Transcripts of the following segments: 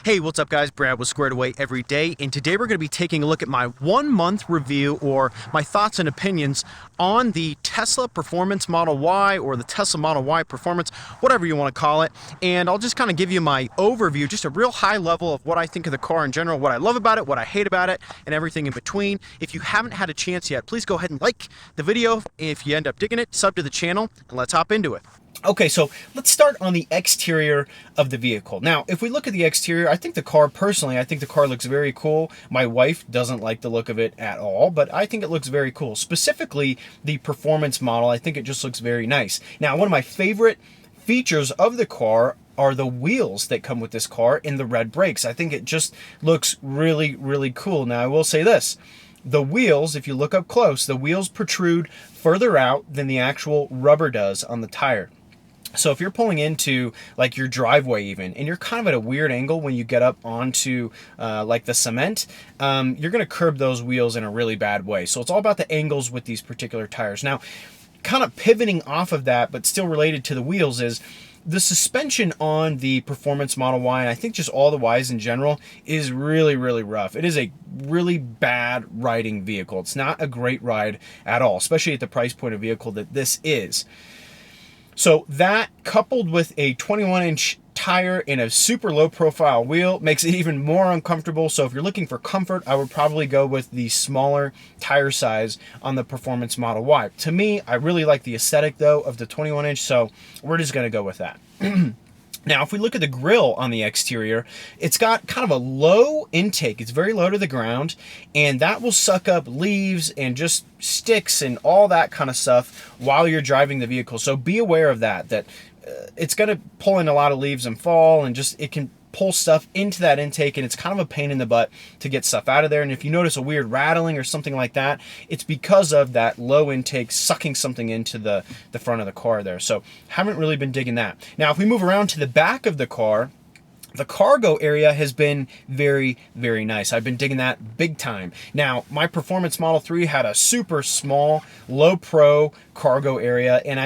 Hey, what's up guys? Brad with Squared Away Every Day, and today we're going to be taking a look at my 1 month review, or my thoughts and opinions on the Tesla Performance Model Y, or the Tesla Model Y Performance, whatever you want to call it. And I'll just kind of give you my overview, just a real high level of what I think of the car in general, what I love about it, what I hate about it, and everything in between. If you haven't had a chance yet, please go ahead and like the video. If you end up digging it, sub to the channel, and let's hop into it. Okay, so let's start on the exterior of the vehicle. Now, if we look at the exterior, I think the car looks very cool. My wife doesn't like the look of it at all, but I think it looks very cool. Specifically, the performance model, I think it just looks very nice. Now, one of my favorite features of the car are the wheels that come with this car in the red brakes. I think it just looks really, really cool. Now, I will say this. The wheels, if you look up close, the wheels protrude further out than the actual rubber does on the tire. So if you're pulling into like your driveway even, and you're kind of at a weird angle when you get up onto like the cement, you're going to curb those wheels in a really bad way. So it's all about the angles with these particular tires. Now, kind of pivoting off of that, but still related to the wheels, is the suspension on the Performance Model Y, and I think just all the Ys in general, is really, really rough. It is a really bad riding vehicle. It's not a great ride at all, especially at the price point of vehicle that this is. So that, coupled with a 21-inch tire and a super low profile wheel, makes it even more uncomfortable. So if you're looking for comfort, I would probably go with the smaller tire size on the Performance Model Y. To me, I really like the aesthetic though of the 21-inch, so we're just going to go with that. Now, if we look at the grille on the exterior, it's got kind of a low intake. It's very low to the ground, and that will suck up leaves and just sticks and all that kind of stuff while you're driving the vehicle. So be aware of that it's going to pull in a lot of leaves and fall, and just it can pull stuff into that intake, and it's kind of a pain in the butt to get stuff out of there. And if you notice a weird rattling or something like that, it's because of that low intake sucking something into the front of the car there. So haven't really been digging that. Now, if we move around to the back of the car, the cargo area has been very, very nice. I've been digging that big time. Now, my Performance Model 3 had a super small, low pro cargo area, and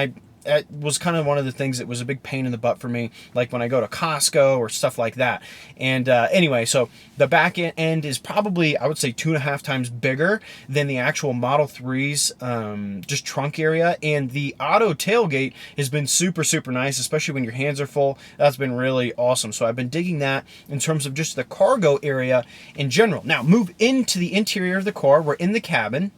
it was kind of one of the things that was a big pain in the butt for me, like when I go to Costco or stuff like that. And anyway, so the back end is probably, I would say, 2.5 times bigger than the actual Model 3's just trunk area. And the auto tailgate has been super, super nice, especially when your hands are full. That's been really awesome. So I've been digging that in terms of just the cargo area in general. Now, move into the interior of the car. We're in the cabin.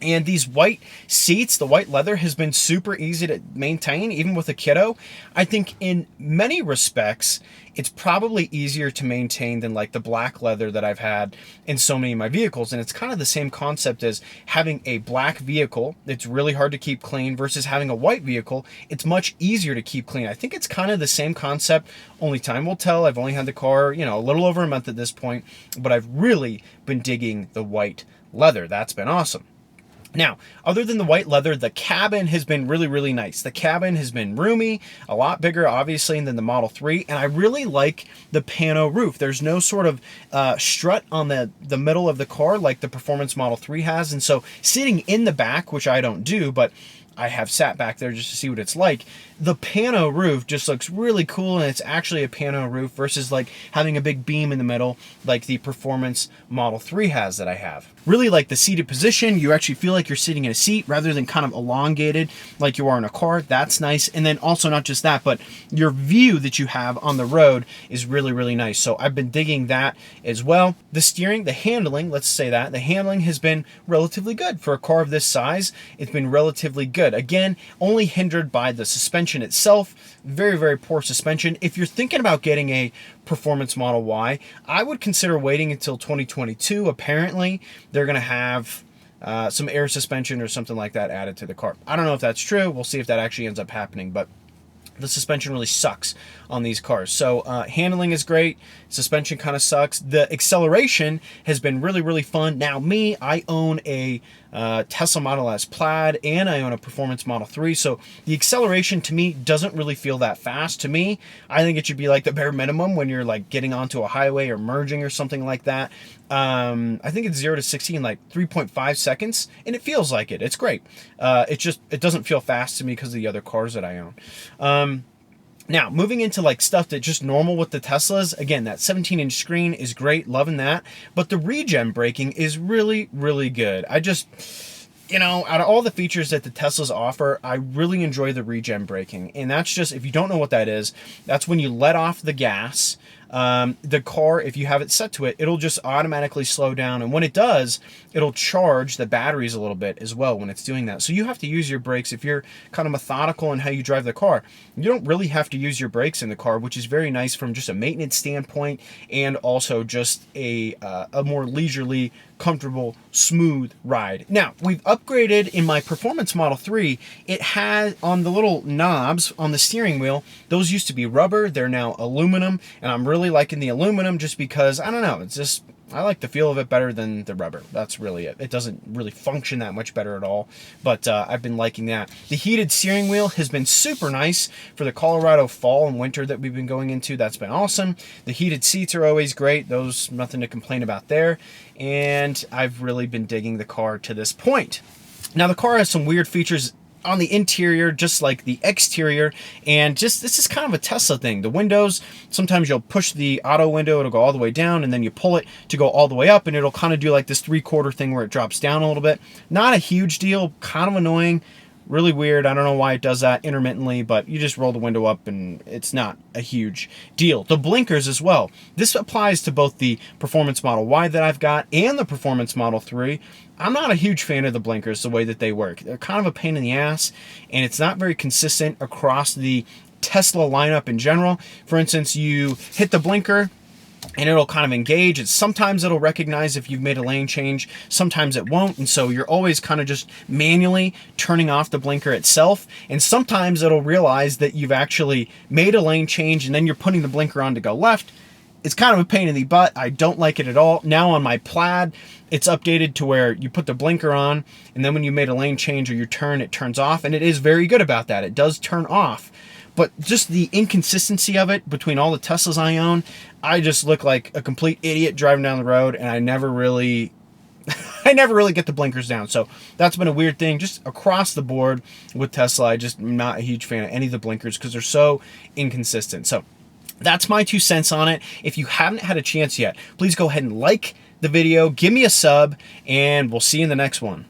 And these white seats, the white leather, has been super easy to maintain, even with a kiddo. I think in many respects, it's probably easier to maintain than like the black leather that I've had in so many of my vehicles. And it's kind of the same concept as having a black vehicle. It's really hard to keep clean versus having a white vehicle. It's much easier to keep clean. I think it's kind of the same concept, only time will tell. I've only had the car, a little over a month at this point, but I've really been digging the white leather. That's been awesome. Now, other than the white leather, the cabin has been really, really nice. The cabin has been roomy, a lot bigger, obviously, than the Model 3, and I really like the pano roof. There's no sort of strut on the middle of the car like the Performance Model 3 has, and so sitting in the back, which I don't do, but I have sat back there just to see what it's like, the pano roof just looks really cool, and it's actually a pano roof versus like having a big beam in the middle like the Performance Model 3 has that I have. Really like the seated position. You actually feel like you're sitting in a seat rather than kind of elongated like you are in a car. That's nice. And then also not just that, but your view that you have on the road is really, really nice. So I've been digging that as well. The steering, the handling, let's say that, the handling has been relatively good. For a car of this size, it's been relatively good. Again, only hindered by the suspension itself. Very, very poor suspension. If you're thinking about getting a Performance Model Y, I would consider waiting until 2022. Apparently, they're going to have some air suspension or something like that added to the car. I don't know if that's true. We'll see if that actually ends up happening, but the suspension really sucks on these cars. So handling is great. Suspension kind of sucks. The acceleration has been really, really fun. Now, I own a Tesla Model S Plaid, and I own a Performance Model 3. So the acceleration to me doesn't really feel that fast. To me, I think it should be like the bare minimum when you're like getting onto a highway or merging or something like that. I think it's 0 to 60 in like 3.5 seconds, and it feels like it. It's great. It doesn't feel fast to me because of the other cars that I own. Now, moving into like stuff that just normal with the Teslas, again, that 17-inch screen is great, loving that. But the regen braking is really, really good. I just, you know, out of all the features that the Teslas offer, I really enjoy the regen braking. And that's just, if you don't know what that is, that's when you let off the gas. The car, if you have it set to it, it'll just automatically slow down. And when it does, it'll charge the batteries a little bit as well when it's doing that. So you have to use your brakes if you're kind of methodical in how you drive the car. You don't really have to use your brakes in the car, which is very nice from just a maintenance standpoint and also just a more leisurely, comfortable, smooth ride. Now, we've upgraded in my Performance Model 3. It has on the little knobs on the steering wheel, those used to be rubber, they're now aluminum, and I'm really liking the aluminum just because, I don't know, it's just, I like the feel of it better than the rubber. That's really it. It doesn't really function that much better at all, but I've been liking that. The heated steering wheel has been super nice for the Colorado fall and winter that we've been going into. That's been awesome. The heated seats are always great. Those, nothing to complain about there. And I've really been digging the car to this point. Now, the car has some weird features on the interior, just like the exterior, and just this is kind of a Tesla thing. The windows, sometimes you'll push the auto window, it'll go all the way down, and then you pull it to go all the way up, and it'll kind of do like this 3/4 thing where it drops down a little bit. Not a huge deal, kind of annoying, really weird. I don't know why it does that intermittently, but you just roll the window up and it's not a huge deal. The blinkers as well. This applies to both the Performance Model Y that I've got and the Performance Model 3. I'm not a huge fan of the blinkers, the way that they work. They're kind of a pain in the ass, and it's not very consistent across the Tesla lineup in general. For instance, you hit the blinker, and it'll kind of engage. Sometimes it'll recognize if you've made a lane change, sometimes it won't, and so you're always kind of just manually turning off the blinker itself, and sometimes it'll realize that you've actually made a lane change, and then you're putting the blinker on to go left. It's kind of a pain in the butt. I don't like it at all. Now on my Plaid, it's updated to where you put the blinker on, and then when you made a lane change or you turn, it turns off, and it is very good about that. It does turn off. But just the inconsistency of it between all the Teslas I own, I just look like a complete idiot driving down the road, and I never really get the blinkers down. So that's been a weird thing just across the board with Tesla. I just am not a huge fan of any of the blinkers because they're so inconsistent. So that's my 2 cents on it. If you haven't had a chance yet, please go ahead and like the video, give me a sub, and we'll see you in the next one.